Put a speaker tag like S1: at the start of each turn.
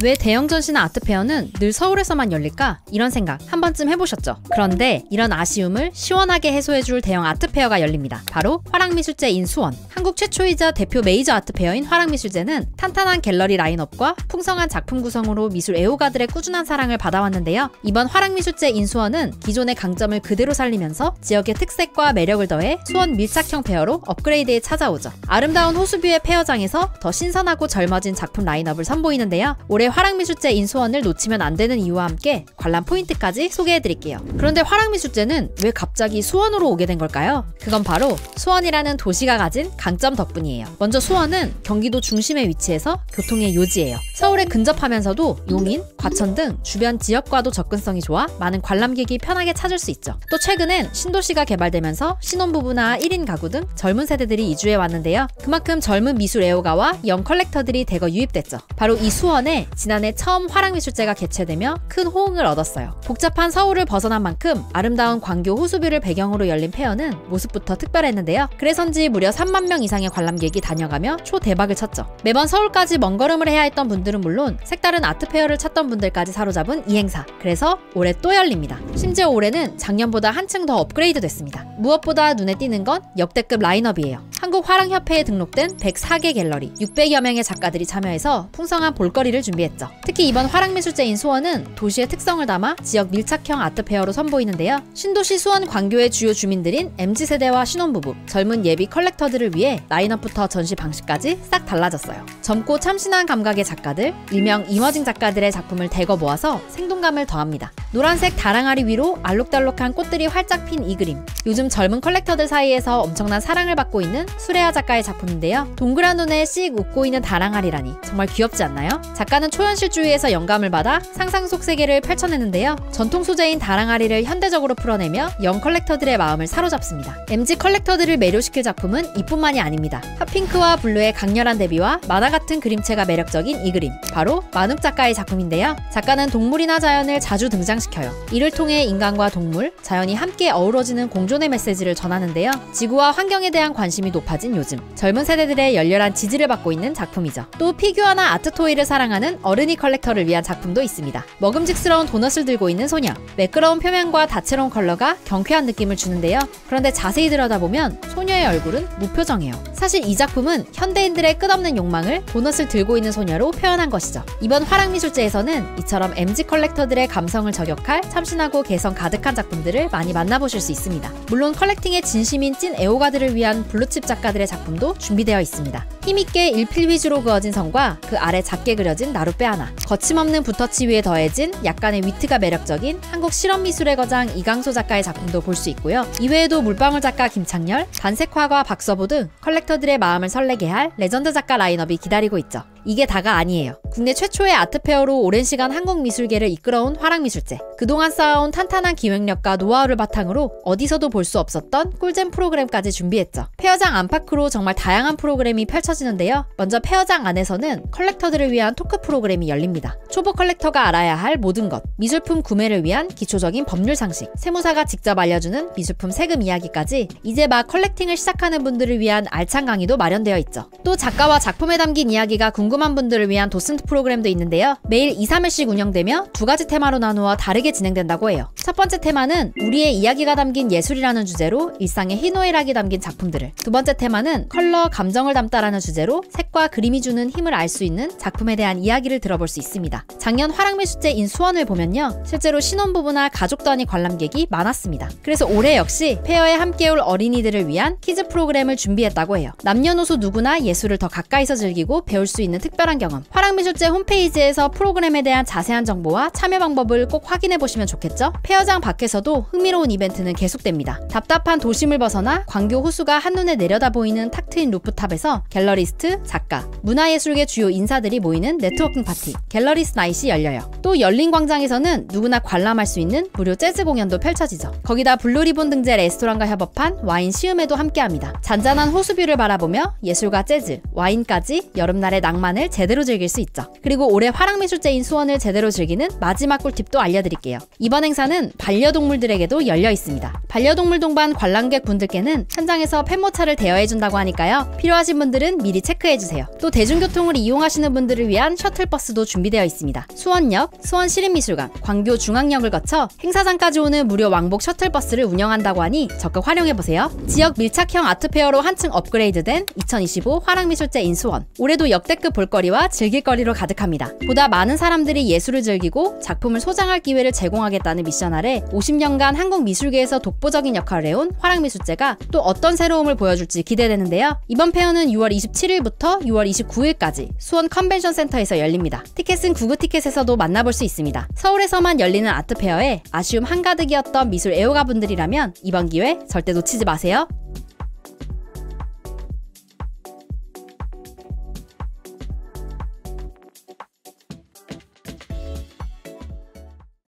S1: 왜 대형 전시나 아트페어는 늘 서울에서만 열릴까? 이런 생각 한 번쯤 해보셨죠? 그런데 이런 아쉬움을 시원하게 해소해줄 대형 아트페어가 열립니다. 바로 화랑미술제인 수원. 한국 최초이자 대표 메이저 아트페어인 화랑미술제는 탄탄한 갤러리 라인업과 풍성한 작품 구성으로 미술 애호가들의 꾸준한 사랑을 받아왔는데요. 이번 화랑미술제 인수원은 기존의 강점을 그대로 살리면서 지역의 특색과 매력을 더해 수원 밀착형 페어로 업그레이드에 찾아오죠. 아름다운 호수뷰의 페어장에서 더 신선하고 젊어진 작품 라인업을 선보이는데요. 올해 화랑미술제 인수원을 놓치면 안 되는 이유와 함께 관람 포인트까지 소개해드릴게요. 그런데 화랑미술제는 왜 갑자기 수원으로 오게 된 걸까요? 그건 바로 수원이라는 도시가 가진 강점 덕분이에요. 먼저 수원은 경기도 중심에 위치해서 교통의 요지예요. 서울에 근접하면서도 용인, 과천 등 주변 지역과도 접근성이 좋아 많은 관람객이 편하게 찾을 수 있죠. 또 최근엔 신도시가 개발되면서 신혼부부나 1인 가구 등 젊은 세대들이 이주해 왔는데요. 그만큼 젊은 미술 애호가와 영 컬렉터들이 대거 유입됐죠. 바로 이 수원에 지난해 처음 화랑미술제가 개최되며 큰 호응을 얻었어요. 복잡한 서울을 벗어난 만큼 아름다운 광교 호수뷰를 배경으로 열린 페어는 모습부터 특별했는데요. 그래서인지 무려 3만 명 이상의 관람객이 다녀가며 초대박을 쳤죠. 매번 서울까지 먼 걸음을 해야 했던 분들은 물론 색다른 아트페어를 찾던 분들까지 사로잡은 이 행사. 그래서 올해 또 열립니다. 심지어 올해는 작년보다 한층 더 업그레이드 됐습니다. 무엇보다 눈에 띄는 건 역대급 라인업이에요. 한국화랑협회에 등록된 104개 갤러리, 600여 명의 작가들이 참여해서 풍성한 볼거리를 준비했죠. 특히 이번 화랑미술제인 수원은 도시의 특성을 담아 지역 밀착형 아트페어로 선보이는데요. 신도시 수원 광교의 주요 주민들인 MZ세대와 신혼부부, 젊은 예비 컬렉터들을 위해 라인업부터 전시 방식까지 싹 달라졌어요. 젊고 참신한 감각의 작가들, 일명 이머징 작가들의 작품을 대거 모아서 생동감을 더합니다. 노란색 다랑아리 위로 알록달록한 꽃들이 활짝 핀 이 그림. 요즘 젊은 컬렉터들 사이에서 엄청난 사랑을 받고 있는 수레아 작가의 작품인데요. 동그란 눈에 씩 웃고 있는 다랑아리라니 정말 귀엽지 않나요? 작가는 초현실주의에서 영감을 받아 상상 속 세계를 펼쳐내는데요. 전통 소재인 다랑아리를 현대적으로 풀어내며 영 컬렉터들의 마음을 사로잡습니다. MZ 컬렉터들을 매료시킬 작품은 이뿐만이 아닙니다. 핫핑크와 블루의 강렬한 대비와 만화 같은 그림체가 매력적인 이 그림. 바로 만욱 작가의 작품인데요. 작가는 동물이나 자연을 자주 등장시켜요. 이를 통해 인간과 동물, 자연이 함께 어우러지는 공존의 메시지를 전하는데요. 지구와 환경에 대한 관심이 높아진 요즘 젊은 세대들의 열렬한 지지를 받고 있는 작품이죠. 또 피규어나 아트토이를 사랑하는 어른이 컬렉터를 위한 작품도 있습니다. 먹음직스러운 도넛을 들고 있는 소녀. 매끄러운 표면과 다채로운 컬러가 경쾌한 느낌을 주는데요. 그런데 자세히 들여다보면 소녀의 얼굴은 무표정해요. 사실 이 작품은 현대인들의 끝없는 욕망을 도넛을 들고 있는 소녀로 표현한 것이죠. 이번 화랑미술제에서는 이처럼 MZ 컬렉터들의 감성을 저격할 참신하고 개성 가득한 작품들을 많이 만나보실 수 있습니다. 물론 컬렉팅에 진심인 찐 애호가들을 위한 블루칩 작가들의 작품도 준비되어 있습니다. 힘있게 일필 위주로 그어진 선과 그 아래 작게 그려진 나룻배 하나, 거침없는 붓터치 위에 더해진 약간의 위트가 매력적인 한국 실험미술의 거장 이강소 작가의 작품도 볼 수 있고요. 이외에도 물방울 작가 김창렬, 반색화가 박서보 등 컬렉터들의 마음을 설레게 할 레전드 작가 라인업이 기다리고 있죠. 이게 다가 아니에요. 국내 최초의 아트페어로 오랜 시간 한국 미술계를 이끌어온 화랑미술제. 그동안 쌓아온 탄탄한 기획력과 노하우를 바탕으로 어디서도 볼 수 없었던 꿀잼 프로그램까지 준비했죠. 페어장 안팎으로 정말 다양한 프로그램이 펼쳐지는데요. 먼저 페어장 안에서는 컬렉터들을 위한 토크 프로그램이 열립니다. 초보 컬렉터가 알아야 할 모든 것, 미술품 구매를 위한 기초적인 법률 상식, 세무사가 직접 알려주는 미술품 세금 이야기까지 이제 막 컬렉팅을 시작하는 분들을 위한 알찬 강의도 마련되어 있죠. 또 작가와 작품에 담긴 이야기가 궁금한 분들을 위한 도슨트 프로그램도 있는데요. 매일 2, 3회씩 운영되며 두 가지 테마로 나누어 다르게 진행된다고 해요. 첫 번째 테마는 우리의 이야기가 담긴 예술이라는 주제로 일상의 희노애락이 담긴 작품들을, 두 번째 테마는 컬러, 감정을 담다라는 주제로 색과 그림이 주는 힘을 알 수 있는 작품에 대한 이야기를 들어볼 수 있습니다. 작년 화랑미술제인 수원을 보면요. 실제로 신혼부부나 가족 단위 관람객이 많았습니다. 그래서 올해 역시 페어에 함께 올 어린이들을 위한 키즈 프로그램을 준비했다고 해요. 남녀노소 누구나 예술을 더 가까이서 즐기고 배울 수 있는 특별한 경험. 화랑미술제 홈페이지에서 프로그램에 대한 자세한 정보와 참여 방법을 꼭 확인해 보시면 좋겠죠? 페어장 밖에서도 흥미로운 이벤트는 계속됩니다. 답답한 도심을 벗어나 광교 호수가 한눈에 내려다 보이는 탁 트인 루프탑에서 갤러리스트, 작가, 문화예술계 주요 인사들이 모이는 네트워킹 파티, 갤러리스 나잇이 열려요. 또 열린 광장에서는 누구나 관람할 수 있는 무료 재즈 공연도 펼쳐지죠. 거기다 블루리본 등재 레스토랑과 협업한 와인 시음회도 함께합니다. 잔잔한 호수뷰를 바라보며 예술과 재즈, 와인까지 여름날의 낭만을 공간을 제대로 즐길 수 있죠. 그리고 올해 화랑미술제인 수원을 제대로 즐기는 마지막 꿀팁도 알려드릴게요. 이번 행사는 반려동물들에게도 열려 있습니다. 반려동물 동반 관람객 분들께는 현장에서 펫모차를 대여해준다고 하니까요. 필요하신 분들은 미리 체크해주세요. 또 대중교통을 이용하시는 분들을 위한 셔틀버스도 준비되어 있습니다. 수원역, 수원시립미술관, 광교중앙역을 거쳐 행사장까지 오는 무료 왕복 셔틀버스를 운영한다고 하니 적극 활용해보세요. 지역 밀착형 아트페어로 한층 업그레이드된 2025 화랑미술제인 수원. 올해도 역대급 볼거리와 즐길거리로 가득합니다. 보다 많은 사람들이 예술을 즐기고 작품을 소장할 기회를 제공하겠다는 미션 아래 50년간 한국 미술계에서 독보적인 역할을 해온 화랑미술제가 또 어떤 새로움을 보여줄지 기대되는데요. 이번 페어는 6월 27일부터 6월 29일까지 수원 컨벤션센터에서 열립니다. 티켓은 구글티켓에서도 만나볼 수 있습니다. 서울에서만 열리는 아트페어에 아쉬움 한가득이었던 미술 애호가 분들이라면 이번 기회 절대 놓치지 마세요.